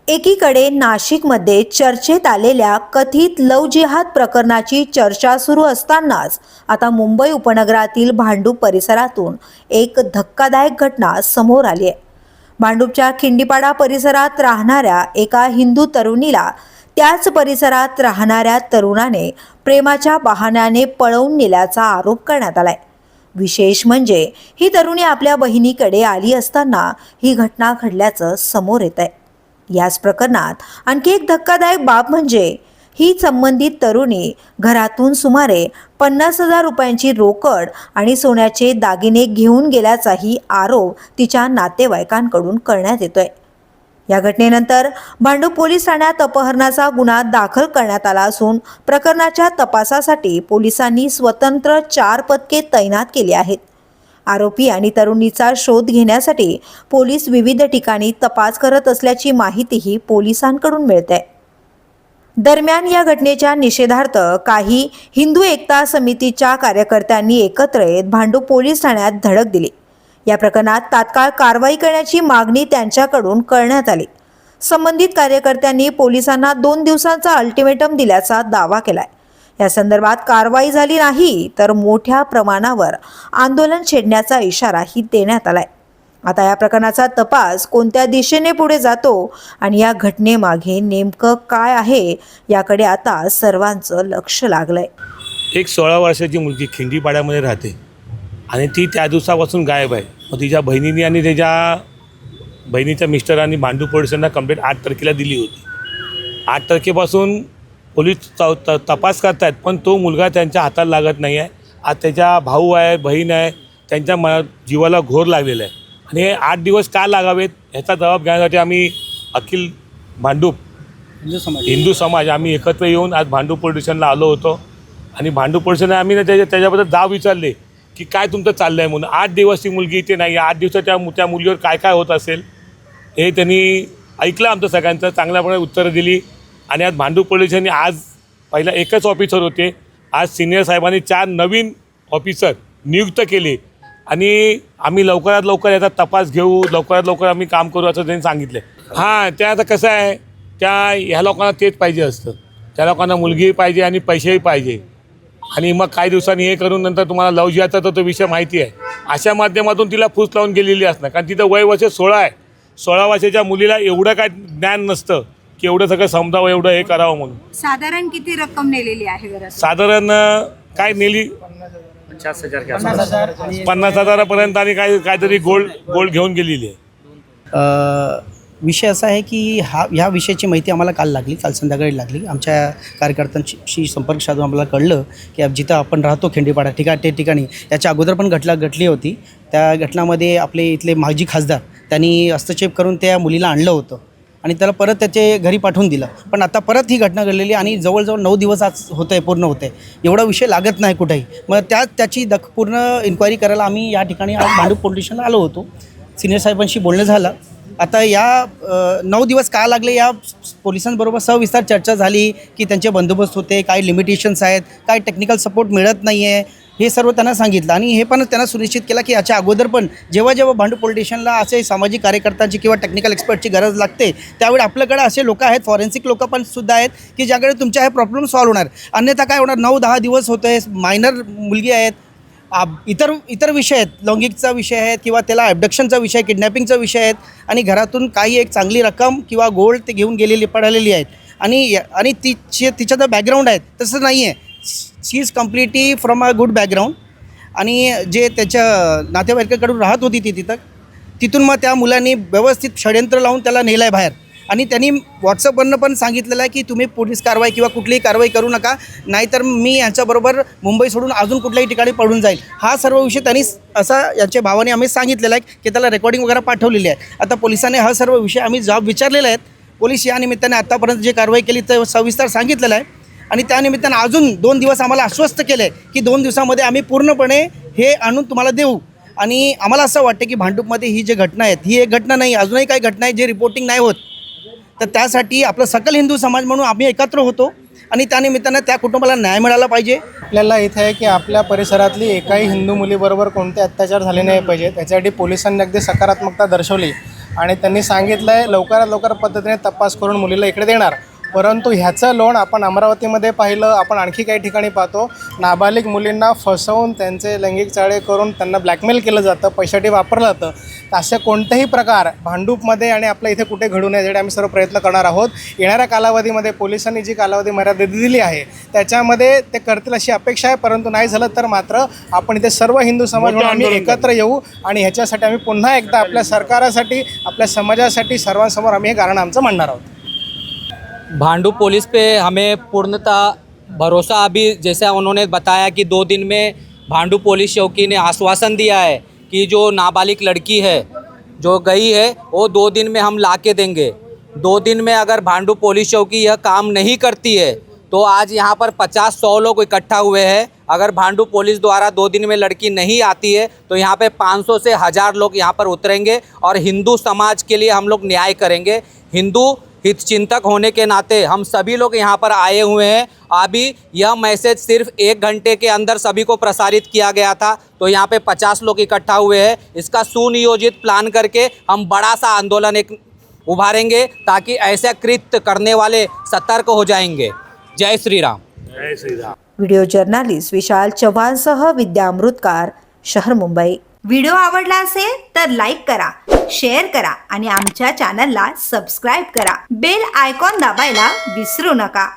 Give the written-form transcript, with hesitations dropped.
एकीकडे नाशिकमध्ये चर्चेत आलेल्या कथित लव जिहाद प्रकरणाची चर्चा सुरू असतानाच आता मुंबई उपनगरातील भांडूप परिसरातून एक धक्कादायक घटना समोर आली आहे। भांडूपच्या खिंडीपाडा परिसरात राहणाऱ्या एका हिंदू तरुणीला त्याच परिसरात राहणाऱ्या तरुणाने प्रेमाच्या बहाण्याने पळवून नेल्याचा आरोप करण्यात आलाय। विशेष म्हणजे ही तरुणी आपल्या बहिणीकडे आली असताना ही घटना घडल्याचं समोर येत आहे। याच प्रकरणात आणखी एक धक्कादायक बाब म्हणजे ही संबंधित तरुणी घरातून सुमारे 50,000 रुपयांची रोकड आणि सोन्याचे दागिने घेऊन गेल्याचाही आरोप तिच्या नातेवाईकांकडून करण्यात येतोय। या घटनेनंतर भांडूप पोलीस ठाण्यात अपहरणाचा गुन्हा दाखल करण्यात आला असून प्रकरणाच्या तपासासाठी पोलिसांनी स्वतंत्र 4 पथके तैनात केली आहेत। आरोपी आणि तरुणीचा शोध घेण्यासाठी पोलीस विविध ठिकाणी तपास करत असल्याची माहितीही पोलिसांकडून मिळते। दरम्यान या घटनेच्या निषेधार्थ काही हिंदू एकता समितीच्या कार्यकर्त्यांनी एकत्र येत भांडूप पोलीस ठाण्यात धडक दिली। या प्रकरणात तात्काळ कारवाई करण्याची मागणी त्यांच्याकडून करण्यात आली। संबंधित कार्यकर्त्यांनी पोलिसांना 2 दिवसांचा अल्टिमेटम दिल्याचा दावा केलाय। या संदर्भात कारवाई झाली नाही तर मोठ्या प्रमाणावर आंदोलन छेडण्याचा इशाराही देण्यात आलाय। आता या प्रकरणाचा तपास कोणत्या दिशेने पुढे जातो आणि या घटनेमागे नेमकं काय आहे याकडे आता सर्वांचं लक्ष लागलंय। एक 16 वर्षाची मुलगी खिंडीपाड्यामध्ये राहते आणि ती त्या दिवसापासून गायब आहे। मग तिच्या बहिणीने आणि त्याच्या बहिणीच्या मिस्टरांनी भांडूप पोलिसांना कंप्लेंट 8 तारखेला दिली होती। 8 तारखेपासून पोलीस तपास करत आहेत, पण तो मुलगा त्यांच्या हाताला लागत नाही आहे। आज त्याच्या भाऊ आहे, बहीण आहे, त्यांच्या जीवाला घोर लागलेला आहे आणि हे 8 दिवस का लागावेत ह्याचा जबाब घेण्यासाठी आम्ही अखिल भांडूप हिंदू समाज आम्ही एकत्र येऊन आज भांडूप पोलीस स्टेशनला आलो होतो आणि भांडूप पोलीस स्टेशनला आम्ही त्याच्याबद्दल जाब विचारले की काय तुमचं चाललं आहे म्हणून। 8 दिवस ती मुलगी इथे नाही, 8 दिवसात त्या मुलीवर काय काय होत असेल हे त्यांनी ऐकलं। आमचं सगळ्यांचं चांगल्याप्रकारे उत्तरं दिली आणि आज भांडूप पोलिसांनी आज पहिला एकच ऑफिसर होते, आज सिनियर साहेबांनी 4 नवीन ऑफिसर नियुक्त केले आणि आम्ही लवकरात लवकर याचा तपास घेऊ, लवकरात लवकर आम्ही काम करू असं त्यांनी सांगितलं। हां, त्या आता कसं आहे, ह्या लोकांना तेच पाहिजे असतं, त्या लोकांना मुलगीही पाहिजे आणि पैसेही पाहिजे आणि मग काही दिवसांनी हे करून नंतर तुम्हाला लव जिहादचा तो विषय माहिती आहे। अशा माध्यमातून तिला फूस लावून गेलेली असणार, कारण तिथं वय वर्ष 16 आहे। 16 वर्षाच्या मुलीला एवढं काय ज्ञान नसतं की एवढं सगळं समजावं, एवढं हे करावं म्हणून। साधारण किती रक्कम नेलेली आहे? साधारण काय नेली 50,000पर्यंत आणि काहीतरी गोल्ड घेऊन गेलेली आहे। विषय असा आहे की ह्या विषयाची माहिती आम्हाला काल संध्याकाळी लागली। आमच्या कार्यकर्त्यांशी संपर्क साधून आम्हाला कळलं की जिथं आपण राहतो खिंडीपाडा ते ठिकाणी याच्या अगोदर पण घटली होती। त्या घटनामध्ये आपले इथले माजी खासदार त्यांनी हस्तक्षेप करून त्या मुलीला आणलं होतं आणि त्याला परत त्याचे घरी पाठवून दिलं, पण आता परत ही घटना घडलेली आणि जवळजवळ 9 दिवस आज पूर्ण होत आहे। एवढा विषय लागत नाही कुठेही। मग त्याची पूर्ण इन्क्वायरी करायला आम्ही या ठिकाणी आज भांडूप पोलीस स्टेशनला आलो होतो। सिनियर साहेबांशी बोलणं झालं। आता या 9 दिवस का लागले या पोलिसांबरोबर सविस्तर चर्चा झाली की त्यांचे बंदोबस्त होते, काय लिमिटेशन्स आहेत, काय टेक्निकल सपोर्ट मिळत नाही आहे, हे सर्व त्यांना सांगितलं आणि हे पण त्यांना सुनिश्चित केलं की याच्या अगोदर पण जेव्हा भांडूप पोलीस स्टेशनला असे सामाजिक कार्यकर्त्यांची किंवा टेक्निकल एक्सपर्टची गरज लागते त्यावेळी आपल्याकडे असे लोक आहेत, फॉरेन्सिक लोक पण सुद्धा आहेत की ज्याकडे तुमच्या हे प्रॉब्लेम सॉल्व्ह होणार। अन्यथा काय होणार, 9-10 दिवस होते, मायनर मुलगी आहेत, इतर विषय आहेत, लैंगिकचा विषय आहेत किंवा त्याला ॲबडक्शनचा विषय, किडनॅपिंगचा विषय आहेत आणि घरातून काही एक चांगली रक्कम किंवा गोल्ड ते घेऊन पडालेली आहेत आणि तिचा जो बॅकग्राऊंड आहे तसं नाही आहे। She is completely from a good background आणि जे त्याच्या नातेवाईकाकडून राहत होती तिथून मग त्या मुलांनी व्यवस्थित षडयंत्र लावून त्याला नेलं आहे बाहेर आणि त्यांनी व्हॉट्सअपवरनं पण सांगितलेलं आहे की तुम्ही पोलीस कारवाई किंवा कुठलीही कारवाई करू नका, नाहीतर मी यांच्याबरोबर मुंबई सोडून अजून कुठल्याही ठिकाणी पडून जाईल। हा सर्व विषय त्यांनी असा यांच्या भावाने आम्ही सांगितलेला आहे की त्याला रेकॉर्डिंग वगैरे पाठवलेली आहे। आता पोलिसांनी हा सर्व विषय आम्ही जबाब विचारलेला आहेत। पोलीस या निमित्ताने आत्तापर्यंत जे कारवाई केली तर सविस्तर सांगितलेलं आहे आणि त्यानिमित्तानं अजून 2 दिवस आम्हाला आश्वस्त केलं आहे की 2 दिवसामध्ये आम्ही पूर्णपणे हे आणून तुम्हाला देऊ। आणि आम्हाला असं वाटतं की भांडूपमध्ये ही जी घटना आहेत ही एक घटना नाही, अजूनही काही घटना आहेत जे रिपोर्टिंग नाही होत, तर त्यासाठी आपलं सकल हिंदू समाज म्हणून आम्ही एकत्र होतो आणि त्यानिमित्तानं त्या कुटुंबाला न्याय मिळाला पाहिजे। आपल्याला इथे आहे की आपल्या परिसरातली एकाही हिंदू मुलीबरोबर कोणते अत्याचार झाले नाही पाहिजेत, याच्यासाठी पोलिसांनी अगदी सकारात्मकता दर्शवली आणि त्यांनी सांगितलं आहे लवकरात लवकर पद्धतीने तपास करून मुलीला इकडे देणार. परंतु ह्याचं लोण आपण अमरावतीमध्ये पाहिलं, आपण आणखी काही ठिकाणी पाहतो. नाबालिग मुलींना फसवून त्यांचे लैंगिक चाळे करून त्यांना ब्लॅकमेल केलं जातं, पैशासाठी वापरलं जातं. तर असे कोणतेही प्रकार भांडूपमध्ये आणि आपल्या इथे कुठे घडू नये यासाठी आम्ही सर्व प्रयत्न करणार आहोत. येणाऱ्या कालावधीमध्ये पोलिसांनी जी कालावधी मर्यादा दिली आहे त्याच्यामध्ये ते करतील अशी अपेक्षा आहे. परंतु नाही झालं तर मात्र आपण इथे सर्व हिंदू समाज म्हणून आम्ही एकत्र येऊ आणि ह्याच्यासाठी आम्ही पुन्हा एकदा आपल्या सरकारासाठी, आपल्या समाजासाठी सर्वांसमोर आम्ही हे कारण आमचं म्हणणार आहोत. भांडू पुलिस पे हमें पूर्णतः भरोसा अभी जैसा उन्होंने बताया कि 2 दिन में भांडू पुलिस चौकी ने आश्वासन दिया है कि जो नाबालिग लड़की है जो गई है वो 2 दिन में हम ला के देंगे. 2 दिन में अगर भांडू पुलिस चौकी यह काम नहीं करती है तो आज यहाँ पर 50-100 लोग इकट्ठा हुए हैं. अगर भांडू पुलिस द्वारा 2 दिन में लड़की नहीं आती है तो यहाँ पे 500 से 1000 लोग यहाँ पर उतरेंगे और हिंदू समाज के लिए हम लोग न्याय करेंगे. हिंदू हितचिंतक होने के नाते हम सभी लोग यहाँ पर आए हुए हैं. अभी यह मैसेज सिर्फ 1 घंटे के अंदर सभी को प्रसारित किया गया था तो यहाँ पे 50 लोग इकट्ठा हुए हैं. इसका सुनियोजित प्लान करके हम बड़ा सा आंदोलन एक उभारेंगे ताकि ऐसे कृत्य करने वाले सतर्क हो जाएंगे. जय श्री राम. जय श्रीराम. व्हिडिओ जर्नलिस्ट विशाल चव्हाणसह विद्या अमृतकार, शहर मुंबई. व्हिडिओ आवडला असेल तर लाईक करा, शेअर करा आणि आमच्या चॅनलला सबस्क्राईब करा. बेल आयकॉन दाबायला विसरू नका.